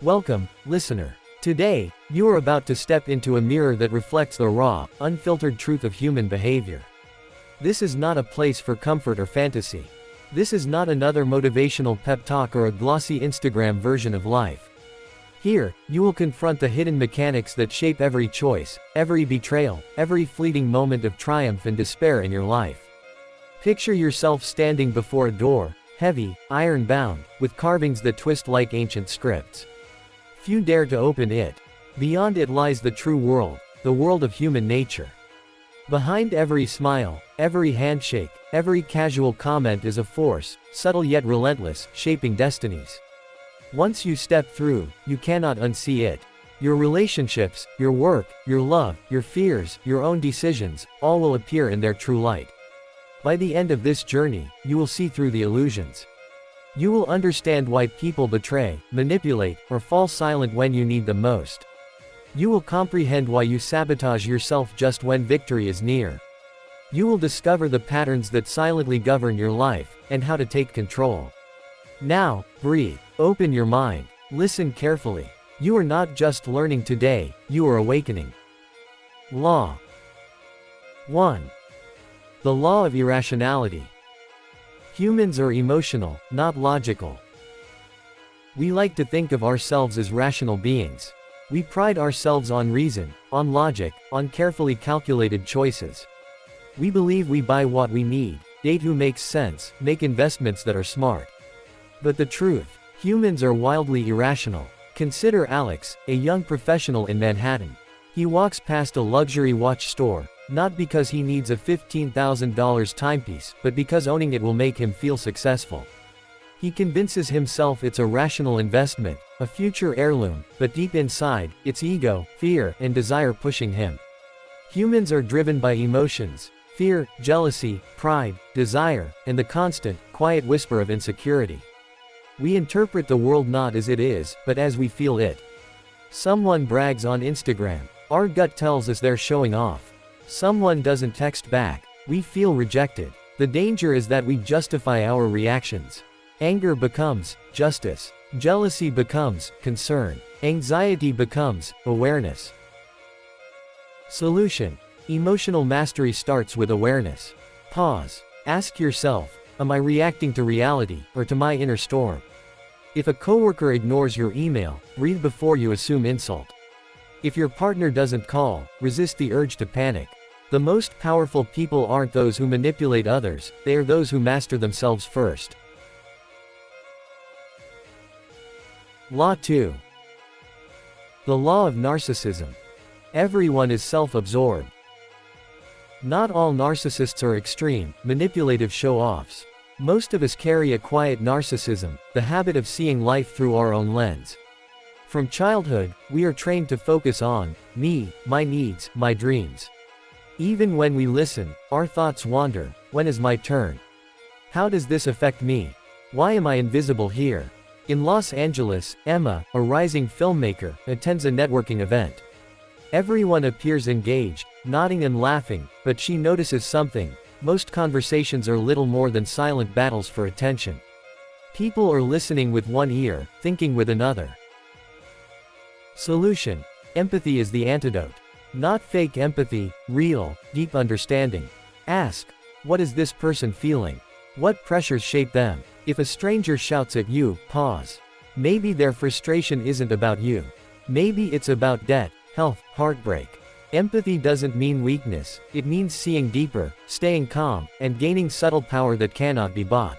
Welcome, listener. Today, you are about to step into a mirror that reflects the raw, unfiltered truth of human behavior. This is not a place for comfort or fantasy. This is not another motivational pep talk or a glossy Instagram version of life. Here, you will confront the hidden mechanics that shape every choice, every betrayal, every fleeting moment of triumph and despair in your life. Picture yourself standing before a door, heavy, iron-bound, with carvings that twist like ancient scripts. Few dare to open it. Beyond it lies the true world, the world of human nature. Behind every smile, every handshake, every casual comment is a force, subtle yet relentless, shaping destinies. Once you step through, you cannot unsee it. Your relationships, your work, your love, your fears, your own decisions, all will appear in their true light. By the end of this journey, you will see through the illusions. You will understand why people betray, manipulate, or fall silent when you need them most. You will comprehend why you sabotage yourself just when victory is near. You will discover the patterns that silently govern your life, and how to take control. Now, breathe, open your mind, listen carefully. You are not just learning today, you are awakening. Law 1. The law of irrationality. Humans are emotional, not logical. We like to think of ourselves as rational beings. We pride ourselves on reason, on logic, on carefully calculated choices. We believe we buy what we need, date who makes sense, make investments that are smart. But the truth, humans are wildly irrational. Consider Alex, a young professional in Manhattan. He walks past a luxury watch store, not because he needs a $15,000 timepiece, but because owning it will make him feel successful. He convinces himself it's a rational investment, a future heirloom, but deep inside, it's ego, fear, and desire pushing him. Humans are driven by emotions, fear, jealousy, pride, desire, and the constant, quiet whisper of insecurity. We interpret the world not as it is, but as we feel it. Someone brags on Instagram. Our gut tells us they're showing off. Someone doesn't text back. We feel rejected. The danger is that we justify our reactions. Anger becomes justice. Jealousy becomes concern. Anxiety becomes awareness. Solution. Emotional mastery starts with awareness. Pause. Ask yourself, am I reacting to reality, or to my inner storm? If a coworker ignores your email, breathe before you assume insult. If your partner doesn't call, resist the urge to panic. The most powerful people aren't those who manipulate others, they are those who master themselves first. Law 2. The law of narcissism. Everyone is self-absorbed. Not all narcissists are extreme, manipulative show-offs. Most of us carry a quiet narcissism, the habit of seeing life through our own lens. From childhood, we are trained to focus on me, my needs, my dreams. Even when we listen, our thoughts wander. When is my turn? How does this affect me? Why am I invisible here? In Los Angeles, Emma, a rising filmmaker, attends a networking event. Everyone appears engaged, nodding and laughing, but she notices something. Most conversations are little more than silent battles for attention. People are listening with one ear, thinking with another. Solution. Empathy is the antidote. Not fake empathy, real, deep understanding. Ask, what is this person feeling? What pressures shape them? If a stranger shouts at you, pause. Maybe their frustration isn't about you. Maybe it's about debt, health, heartbreak. Empathy doesn't mean weakness, it means seeing deeper, staying calm, and gaining subtle power that cannot be bought.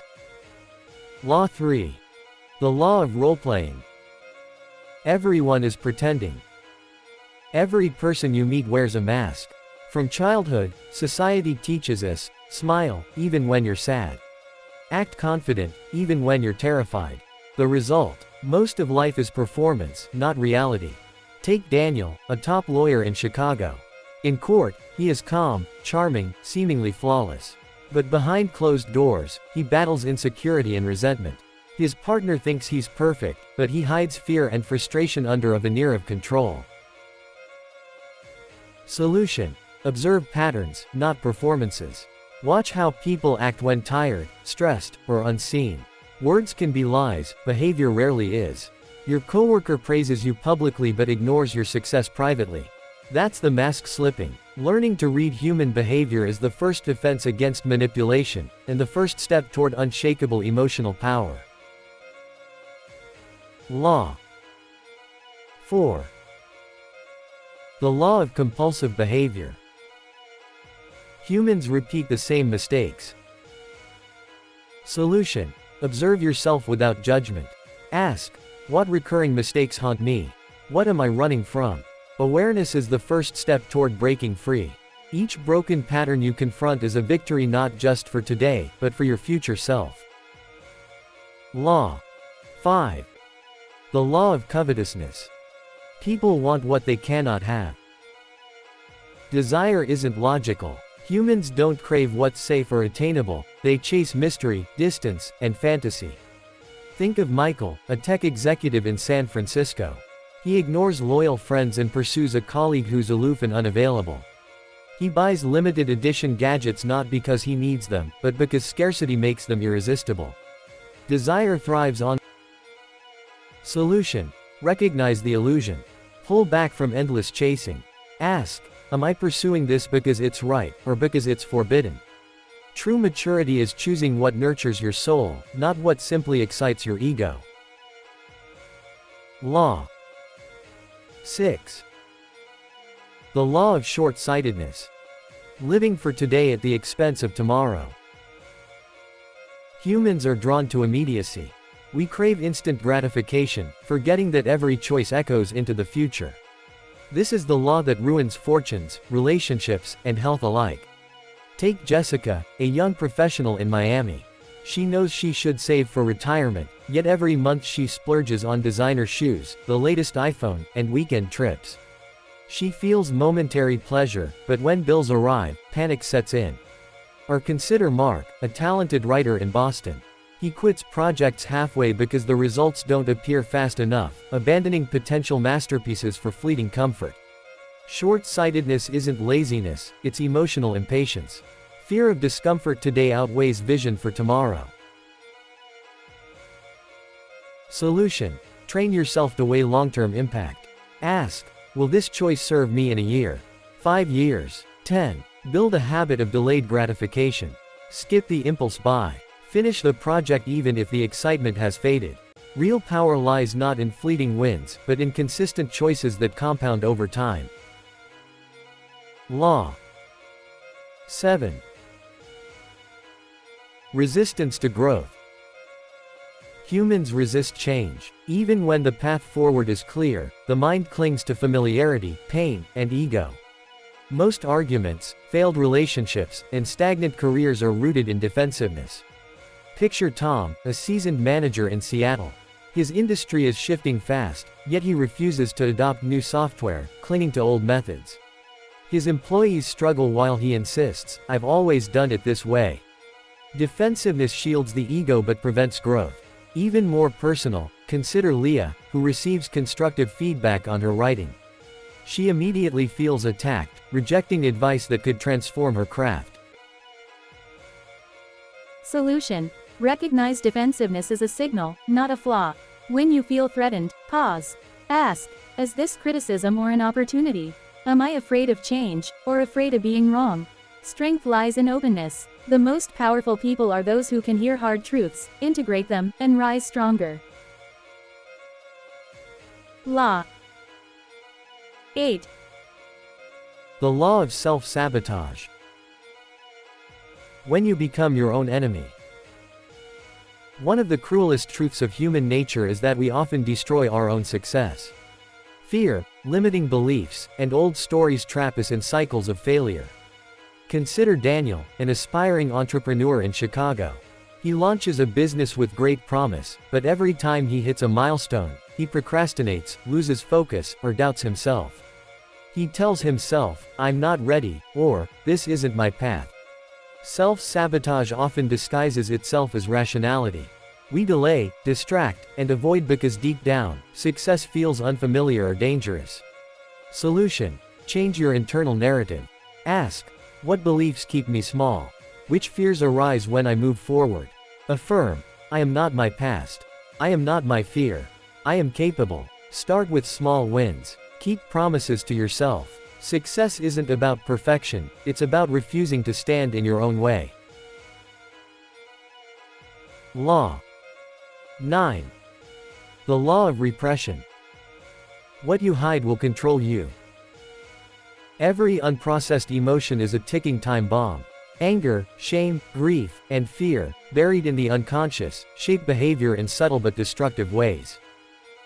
Law 3. The law of role-playing. Everyone is pretending. Every person you meet wears a mask. From childhood, society teaches us, smile, even when you're sad. Act confident, even when you're terrified. The result, most of life is performance, not reality. Take Daniel, a top lawyer in Chicago. In court, he is calm, charming, seemingly flawless. But behind closed doors, he battles insecurity and resentment. His partner thinks he's perfect, but he hides fear and frustration under a veneer of control. Solution. Observe patterns, not performances. Watch how people act when tired, stressed, or unseen. Words can be lies, behavior rarely is. Your coworker praises you publicly but ignores your success privately. That's the mask slipping. Learning to read human behavior is the first defense against manipulation, and the first step toward unshakable emotional power. Law 4. The law of compulsive behavior. Humans repeat the same mistakes. Solution: observe yourself without judgment. Ask, what recurring mistakes haunt me? What am I running from? Awareness is the first step toward breaking free. Each broken pattern you confront is a victory not just for today, but for your future self. Law 5. The law of covetousness. People want what they cannot have. Desire isn't logical. Humans don't crave what's safe or attainable, they chase mystery, distance, and fantasy. Think of Michael, a tech executive in San Francisco. He ignores loyal friends and pursues a colleague who's aloof and unavailable. He buys limited edition gadgets not because he needs them, but because scarcity makes them irresistible. Desire thrives on. Solution: recognize the illusion. Pull back from endless chasing. Ask, am I pursuing this because it's right, or because it's forbidden? True maturity is choosing what nurtures your soul, not what simply excites your ego. Law 6. The law of short-sightedness. Living for today at the expense of tomorrow. Humans are drawn to immediacy. We crave instant gratification, forgetting that every choice echoes into the future. This is the law that ruins fortunes, relationships, and health alike. Take Jessica, a young professional in Miami. She knows she should save for retirement, yet every month she splurges on designer shoes, the latest iPhone, and weekend trips. She feels momentary pleasure, but when bills arrive, panic sets in. Or consider Mark, a talented writer in Boston. He quits projects halfway because the results don't appear fast enough, abandoning potential masterpieces for fleeting comfort. Short-sightedness isn't laziness, it's emotional impatience. Fear of discomfort today outweighs vision for tomorrow. Solution: train yourself to weigh long-term impact. Ask, will this choice serve me in a year? 5 years? 10? Build a habit of delayed gratification. Skip the impulse buy. Finish the project even if the excitement has faded. Real power lies not in fleeting wins, but in consistent choices that compound over time. Law 7. Resistance to growth. Humans resist change. Even when the path forward is clear, the mind clings to familiarity, pain, and ego. Most arguments, failed relationships, and stagnant careers are rooted in defensiveness. Picture Tom, a seasoned manager in Seattle. His industry is shifting fast, yet he refuses to adopt new software, clinging to old methods. His employees struggle while he insists, "I've always done it this way." Defensiveness shields the ego but prevents growth. Even more personal, consider Leah, who receives constructive feedback on her writing. She immediately feels attacked, rejecting advice that could transform her craft. Solution: recognize defensiveness as a signal, not a flaw. When you feel threatened, pause. Ask, is this criticism or an opportunity? Am I afraid of change, or afraid of being wrong? Strength lies in openness. The most powerful people are those who can hear hard truths, integrate them, and rise stronger. Law 8. The law of self-sabotage. When you become your own enemy. One of the cruelest truths of human nature is that we often destroy our own success. Fear, limiting beliefs, and old stories trap us in cycles of failure. Consider Daniel, an aspiring entrepreneur in Chicago. He launches a business with great promise, but every time he hits a milestone, he procrastinates, loses focus, or doubts himself. He tells himself, "I'm not ready," or, "This isn't my path." Self-sabotage often disguises itself as rationality. We delay, distract, and avoid because deep down, success feels unfamiliar or dangerous. Solution: change your internal narrative. Ask, what beliefs keep me small? Which fears arise when I move forward? Affirm, I am not my past. I am not my fear. I am capable. Start with small wins. Keep promises to yourself. Success isn't about perfection, it's about refusing to stand in your own way. Law 9. The law of repression. What you hide will control you. Every unprocessed emotion is a ticking time bomb. Anger, shame, grief, and fear, buried in the unconscious, shape behavior in subtle but destructive ways.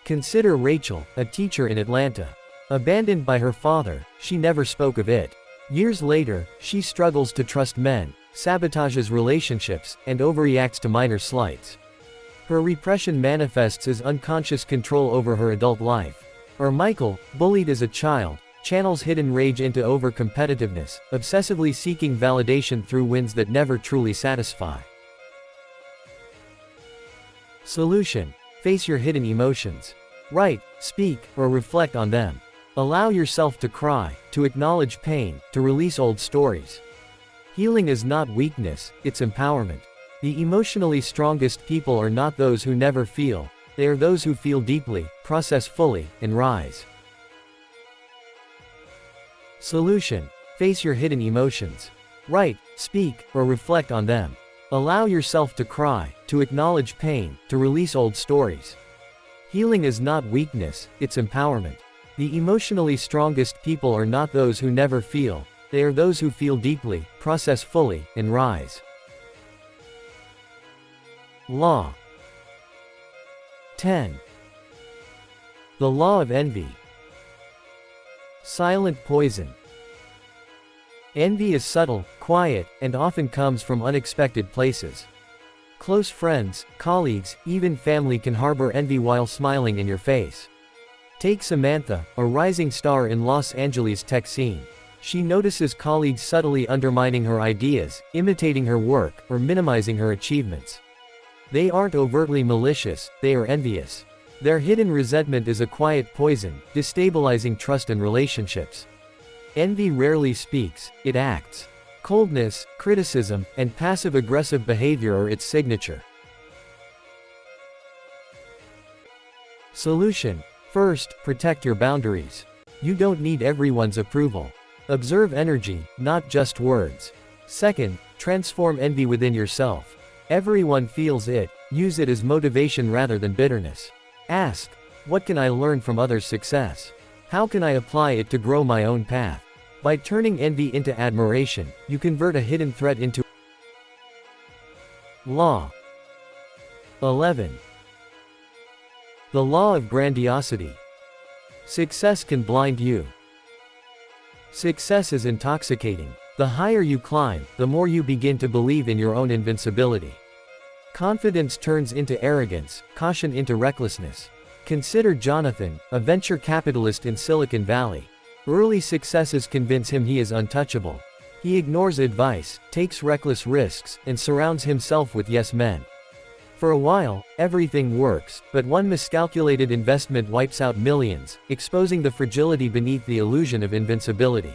Consider Rachel, a teacher in Atlanta. Abandoned by her father, she never spoke of it. Years later, she struggles to trust men, sabotages relationships, and overreacts to minor slights. Her repression manifests as unconscious control over her adult life. Or Michael, bullied as a child, channels hidden rage into over-competitiveness, obsessively seeking validation through wins that never truly satisfy. Solution: face your hidden emotions. Write, speak, or reflect on them. Allow yourself to cry, to acknowledge pain, to release old stories. Healing is not weakness, it's empowerment. The emotionally strongest people are not those who never feel, they are those who feel deeply, process fully, and rise. Solution: face your hidden emotions. Write, speak, or reflect on them. Allow yourself to cry, to acknowledge pain, to release old stories. Healing is not weakness, it's empowerment. The emotionally strongest people are not those who never feel, they are those who feel deeply, process fully, and rise. Law 10. The law of envy. Silent poison. Envy is subtle, quiet, and often comes from unexpected places. Close friends, colleagues, even family can harbor envy while smiling in your face. Take Samantha, a rising star in Los Angeles tech scene. She notices colleagues subtly undermining her ideas, imitating her work, or minimizing her achievements. They aren't overtly malicious, they are envious. Their hidden resentment is a quiet poison, destabilizing trust and relationships. Envy rarely speaks, it acts. Coldness, criticism, and passive-aggressive behavior are its signature. Solution: first, protect your boundaries. You don't need everyone's approval. Observe energy, not just words. Second, transform envy within yourself. Everyone feels it, use it as motivation rather than bitterness. Ask, what can I learn from others' success? How can I apply it to grow my own path? By turning envy into admiration, you convert a hidden threat into Law 11. The law of grandiosity. Success can blind you. Success is intoxicating. The higher you climb, the more you begin to believe in your own invincibility. Confidence turns into arrogance, caution into recklessness. Consider Jonathan, a venture capitalist in Silicon Valley. Early successes convince him he is untouchable. He ignores advice, takes reckless risks, and surrounds himself with yes men. For a while, everything works, but one miscalculated investment wipes out millions, exposing the fragility beneath the illusion of invincibility.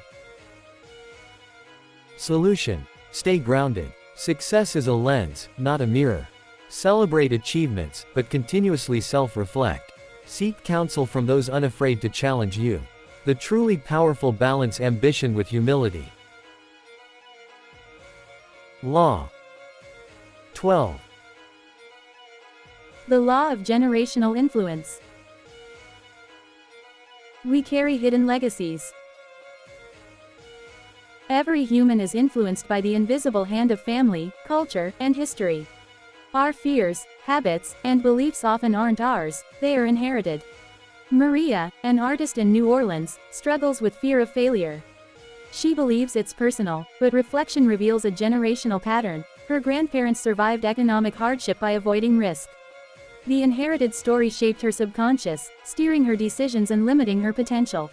Solution: stay grounded. Success is a lens, not a mirror. Celebrate achievements, but continuously self-reflect. Seek counsel from those unafraid to challenge you. The truly powerful balance ambition with humility. Law 12. The law of generational influence. We carry hidden legacies. Every human is influenced by the invisible hand of family, culture, and history. Our fears, habits, and beliefs often aren't ours, they are inherited. Maria, an artist in New Orleans, struggles with fear of failure. She believes it's personal, but reflection reveals a generational pattern. Her grandparents survived economic hardship by avoiding risk. The inherited story shaped her subconscious, steering her decisions and limiting her potential.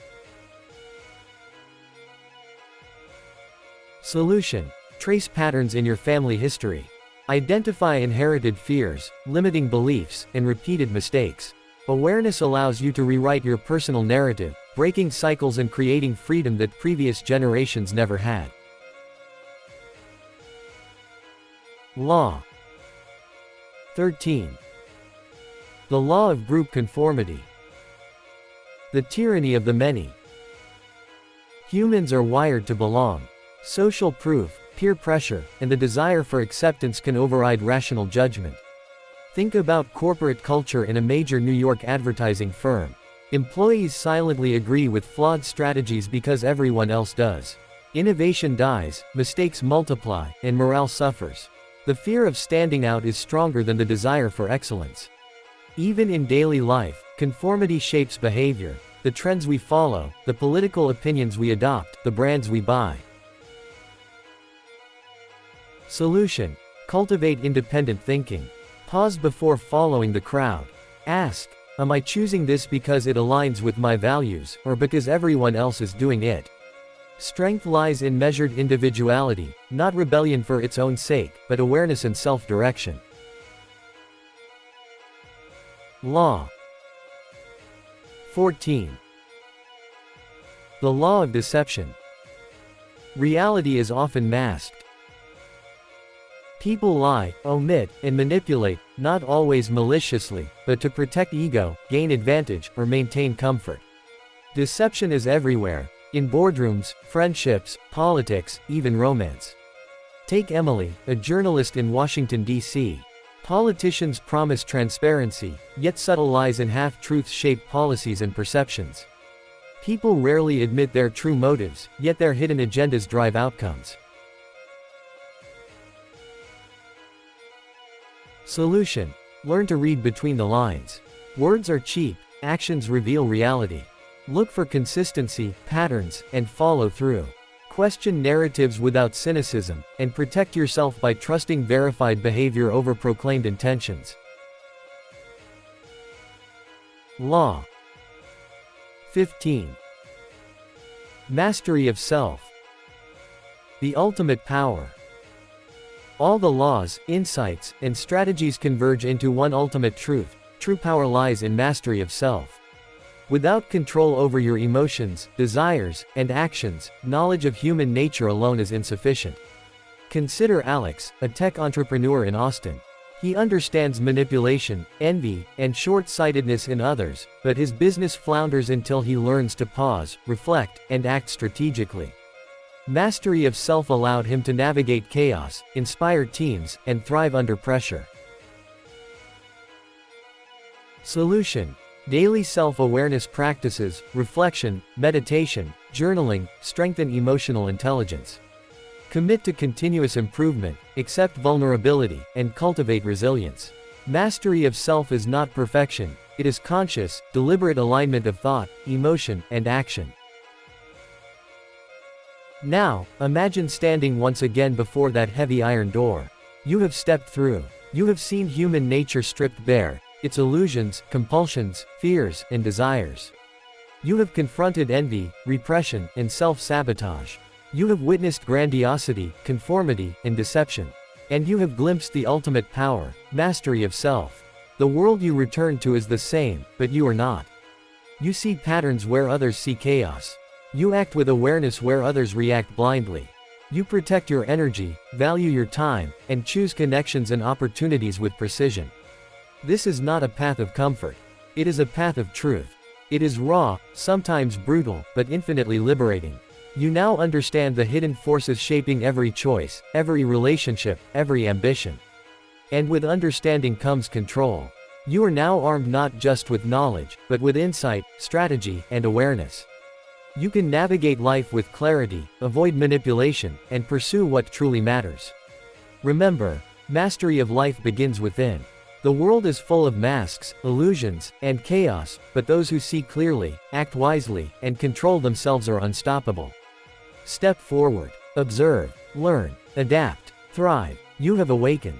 Solution: trace patterns in your family history. Identify inherited fears, limiting beliefs, and repeated mistakes. Awareness allows you to rewrite your personal narrative, breaking cycles and creating freedom that previous generations never had. Law 13. The law of group conformity. The tyranny of the many. Humans are wired to belong. Social proof, peer pressure, and the desire for acceptance can override rational judgment. Think about corporate culture in a major New York advertising firm. Employees silently agree with flawed strategies because everyone else does. Innovation dies, mistakes multiply, and morale suffers. The fear of standing out is stronger than the desire for excellence. Even in daily life, conformity shapes behavior. The trends we follow, the political opinions we adopt, the brands we buy. Solution. Cultivate independent thinking. Pause before following the crowd. Ask, am I choosing this because it aligns with my values, or because everyone else is doing it? Strength lies in measured individuality, not rebellion for its own sake, but awareness and self-direction. Law 14. The law of deception. Reality is often masked. People lie, omit, and manipulate, not always maliciously, but to protect ego, gain advantage, or maintain comfort. Deception is everywhere, in boardrooms, friendships, politics, even romance. Take Emily, a journalist in Washington, D.C. Politicians promise transparency, yet subtle lies and half-truths shape policies and perceptions. People rarely admit their true motives, yet their hidden agendas drive outcomes. Solution. Learn to read between the lines. Words are cheap, actions reveal reality. Look for consistency, patterns, and follow through. Question narratives without cynicism, and protect yourself by trusting verified behavior over proclaimed intentions. Law 15. Mastery of self. The ultimate power. All the laws, insights, and strategies converge into one ultimate truth. True power lies in mastery of self. Without control over your emotions, desires, and actions, knowledge of human nature alone is insufficient. Consider Alex, a tech entrepreneur in Austin. He understands manipulation, envy, and short-sightedness in others, but his business flounders until he learns to pause, reflect, and act strategically. Mastery of self allowed him to navigate chaos, inspire teams, and thrive under pressure. Solution. Daily self-awareness practices, reflection, meditation, journaling, strengthen emotional intelligence. Commit to continuous improvement, accept vulnerability, and cultivate resilience. Mastery of self is not perfection, it is conscious, deliberate alignment of thought, emotion, and action. Now, imagine standing once again before that heavy iron door. You have stepped through. You have seen human nature stripped bare, its illusions, compulsions, fears, and desires. You have confronted envy, repression, and self-sabotage. You have witnessed grandiosity, conformity, and deception. And you have glimpsed the ultimate power, mastery of self. The world you return to is the same, but you are not. You see patterns where others see chaos. You act with awareness where others react blindly. You protect your energy, value your time, and choose connections and opportunities with precision. This is not a path of comfort. It is a path of truth. It is raw, sometimes brutal, but infinitely liberating. You now understand the hidden forces shaping every choice, every relationship, every ambition. And with understanding comes control. You are now armed not just with knowledge, but with insight, strategy, and awareness. You can navigate life with clarity, avoid manipulation, and pursue what truly matters. Remember, mastery of life begins within. The world is full of masks, illusions, and chaos, but those who see clearly, act wisely, and control themselves are unstoppable. Step forward. Observe, learn, adapt, thrive. You have awakened.